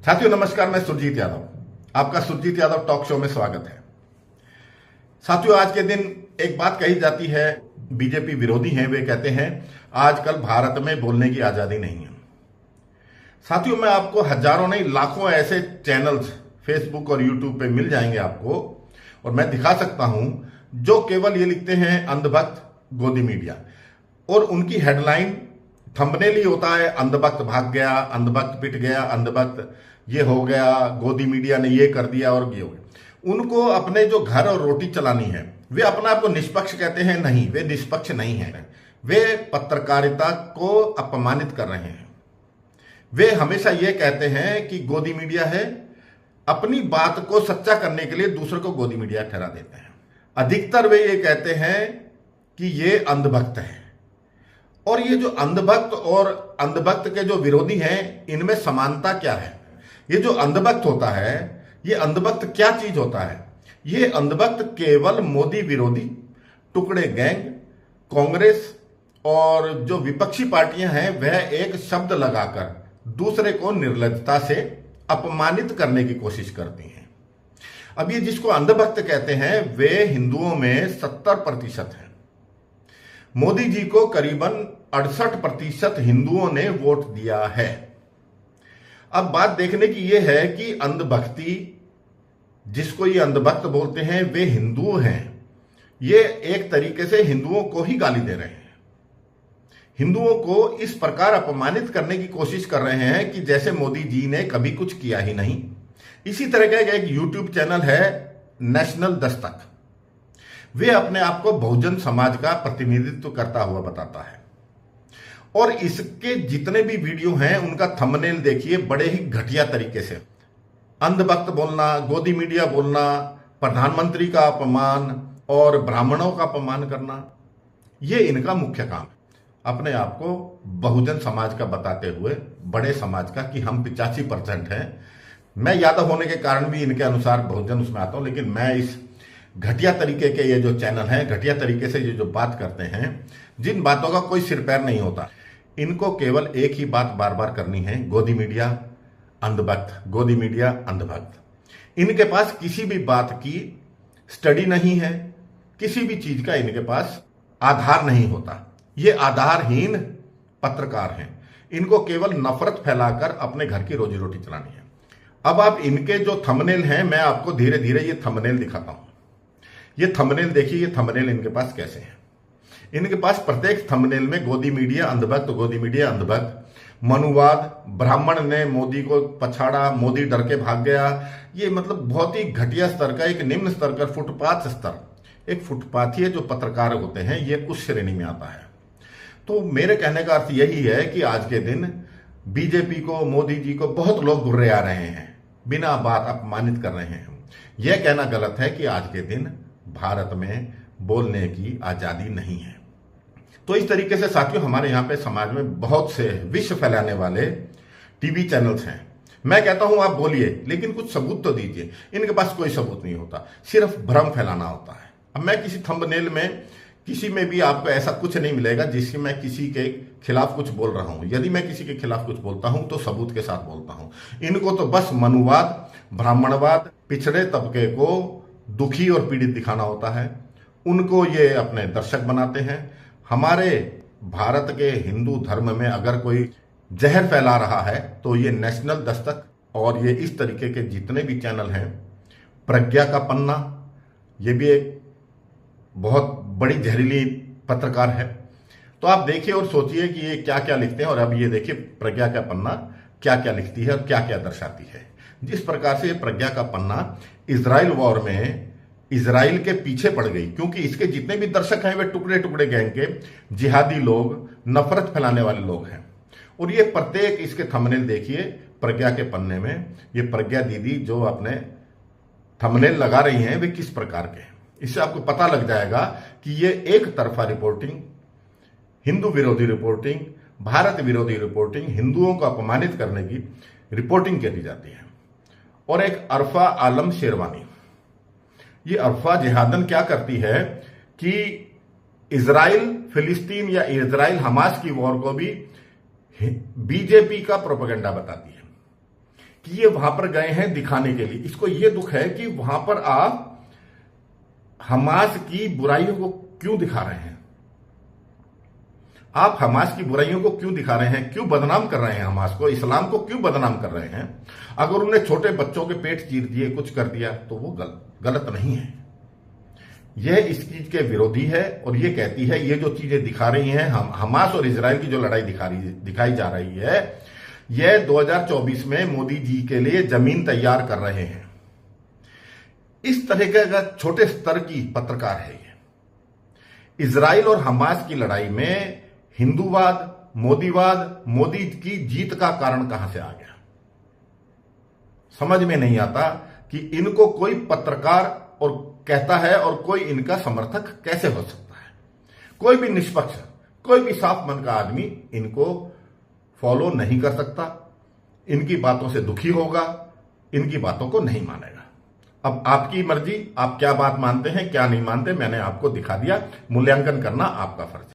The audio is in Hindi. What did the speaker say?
साथियों नमस्कार, मैं सुरजीत यादव, आपका सुरजीत यादव टॉक शो में स्वागत है। साथियों आज के दिन एक बात कही जाती है, बीजेपी विरोधी हैं, वे कहते हैं आजकल भारत में बोलने की आजादी नहीं है। साथियों मैं आपको हजारों नहीं लाखों ऐसे चैनल्स फेसबुक और यूट्यूब पे मिल जाएंगे आपको, और मैं दिखा सकता हूं जो केवल ये लिखते हैं अंधभक्त गोदी मीडिया, और उनकी हेडलाइन थंबनेल ही होता है अंधभक्त भाग गया, अंधभक्त पिट गया, अंधभक्त ये हो गया, गोदी मीडिया ने ये कर दिया और ये हो गया। उनको अपने जो घर और रोटी चलानी है, वे अपने आप को निष्पक्ष कहते हैं। नहीं, वे निष्पक्ष नहीं है, वे पत्रकारिता को अपमानित कर रहे हैं। वे हमेशा ये कहते हैं कि गोदी मीडिया है, अपनी बात को सच्चा करने के लिए दूसरों को गोदी मीडिया ठहरा देते हैं। अधिकतर वे ये कहते हैं कि ये अंधभक्त है, और ये जो अंधभक्त और अंधभक्त के जो विरोधी हैं, इनमें समानता क्या है? ये जो अंधभक्त होता है, ये अंधभक्त क्या चीज होता है? ये अंधभक्त केवल मोदी विरोधी टुकड़े गैंग, कांग्रेस और जो विपक्षी पार्टियां हैं, वह एक शब्द लगाकर दूसरे को निर्लज्जता से अपमानित करने की कोशिश करती हैं। अब ये जिसको अंधभक्त कहते हैं, वे हिंदुओं में 70% हैं। मोदी जी को करीबन 68% हिंदुओं ने वोट दिया है। अब बात देखने की यह है कि अंधभक्ति, जिसको ये अंधभक्त बोलते हैं, वे हिंदू हैं। ये एक तरीके से हिंदुओं को ही गाली दे रहे हैं, हिंदुओं को इस प्रकार अपमानित करने की कोशिश कर रहे हैं कि जैसे मोदी जी ने कभी कुछ किया ही नहीं। इसी तरह का एक यूट्यूब चैनल है नेशनल दस्तक, वे अपने आप को बहुजन समाज का प्रतिनिधित्व करता हुआ बताता है, और इसके जितने भी वीडियो हैं उनका थंबनेल देखिए, बड़े ही घटिया तरीके से अंधभक्त बोलना, गोदी मीडिया बोलना, प्रधानमंत्री का अपमान और ब्राह्मणों का अपमान करना, ये इनका मुख्य काम है। अपने आप को बहुजन समाज का बताते हुए बड़े समाज का कि हम 85% हैं। मैं यादव होने के कारण भी इनके अनुसार बहुजन उसमें आता हूं, लेकिन मैं इस घटिया तरीके के ये जो चैनल हैं, घटिया तरीके से ये जो बात करते हैं, जिन बातों का कोई सिर पैर नहीं होता, इनको केवल एक ही बात बार बार करनी है, गोदी मीडिया अंधभक्त, गोदी मीडिया अंधभक्त। इनके पास किसी भी बात की स्टडी नहीं है, किसी भी चीज का इनके पास आधार नहीं होता। ये आधारहीन पत्रकार हैं, इनको केवल नफरत फैलाकर अपने घर की रोजी रोटी चलानी है। अब आप इनके जो थंबनेल हैं, मैं आपको धीरे धीरे ये थंबनेल दिखाता हूं। ये थंबनेल देखिए, ये थंबनेल इनके पास कैसे है। इनके पास प्रत्येक थंबनेल में गोदी मीडिया अंधभक्त, गोदी मीडिया अंधभक्त, मनुवाद, ब्राह्मण ने मोदी को पछाड़ा, मोदी डर के भाग गया। ये मतलब बहुत ही घटिया स्तर का, एक निम्न स्तर का फुटपाथ स्तर, एक फुटपाथीय जो पत्रकार होते हैं, ये उस श्रेणी में आता है। तो मेरे कहने का अर्थ यही है कि आज के दिन बीजेपी को, मोदी जी को बहुत लोग गुर्रे आ रहे हैं, बिना बात अपमानित कर रहे हैं। यह कहना गलत है कि आज के दिन भारत में बोलने की आजादी नहीं है। तो इस तरीके से साथियों हमारे यहां पे समाज में बहुत से विष फैलाने वाले टीवी चैनल्स हैं। मैं कहता हूं आप बोलिए, लेकिन कुछ सबूत तो दीजिए। इनके पास कोई सबूत नहीं होता, सिर्फ भ्रम फैलाना होता है। अब मैं किसी थंबनेल में, किसी में भी आपको ऐसा कुछ नहीं मिलेगा जिससे मैं किसी के खिलाफ कुछ बोल रहा हूं। यदि मैं किसी के खिलाफ कुछ बोलता हूं तो सबूत के साथ बोलता हूं। इनको तो बस मनुवाद, ब्राह्मणवाद, पिछड़े तबके को दुखी और पीड़ित दिखाना होता है, उनको ये अपने दर्शक बनाते हैं। हमारे भारत के हिंदू धर्म में अगर कोई जहर फैला रहा है तो ये नेशनल दस्तक और ये इस तरीके के जितने भी चैनल हैं, प्रज्ञा का पन्ना, ये भी एक बहुत बड़ी जहरीली पत्रकार है। तो आप देखिए और सोचिए कि ये क्या क्या लिखते हैं, और अब ये देखिए प्रज्ञा का पन्ना क्या क्या लिखती है और क्या क्या दर्शाती है। जिस प्रकार से प्रज्ञा का पन्ना इजराइल वॉर में इजराइल के पीछे पड़ गई, क्योंकि इसके जितने भी दर्शक हैं वे टुकड़े टुकड़े गैंग के जिहादी लोग, नफरत फैलाने वाले लोग हैं। और ये प्रत्येक इसके थंबनेल देखिए प्रज्ञा के पन्ने में, ये प्रज्ञा दीदी जो अपने थंबनेल लगा रही हैं, वे किस प्रकार के हैं। इससे आपको पता लग जाएगा कि ये एक तरफा रिपोर्टिंग, हिंदू विरोधी रिपोर्टिंग, भारत विरोधी रिपोर्टिंग, हिंदुओं को अपमानित करने की रिपोर्टिंग करी जाती है। और एक अरफा आलम शेरवानी, ये अरफा जिहादन क्या करती है कि इजराइल फिलिस्तीन या इजराइल हमास की वॉर को भी बीजेपी का प्रोपेगेंडा बताती है कि ये वहां पर गए हैं दिखाने के लिए। इसको ये दुख है कि वहां पर आप हमास की बुराइयों को क्यों दिखा रहे हैं? आप हमास की बुराइयों को क्यों दिखा रहे हैं? क्यों बदनाम कर रहे हैं हमास को? इस्लाम को क्यों बदनाम कर रहे हैं? अगर उन्हें छोटे बच्चों के पेट चीर दिए, कुछ कर दिया, तो वो गलत नहीं है। यह इस चीज के विरोधी है और ये कहती है ये जो चीजें दिखा रही हैं, हमास और इजराइल की जो लड़ाई दिखाई जा रही है, यह 2024 में मोदी जी के लिए जमीन तैयार कर रहे हैं। इस तरह का छोटे स्तर की पत्रकार है ये। इजराइल और हमास की लड़ाई में हिंदूवाद, मोदीवाद, मोदी की जीत का कारण कहां से आ गया? समझ में नहीं आता कि इनको कोई पत्रकार और कहता है और कोई इनका समर्थक कैसे हो सकता है। कोई भी निष्पक्ष, कोई भी साफ मन का आदमी इनको फॉलो नहीं कर सकता, इनकी बातों से दुखी होगा, इनकी बातों को नहीं मानेगा। अब आपकी मर्जी, आप क्या बात मानते हैं क्या नहीं मानते, मैंने आपको दिखा दिया। मूल्यांकन करना आपका फर्ज है।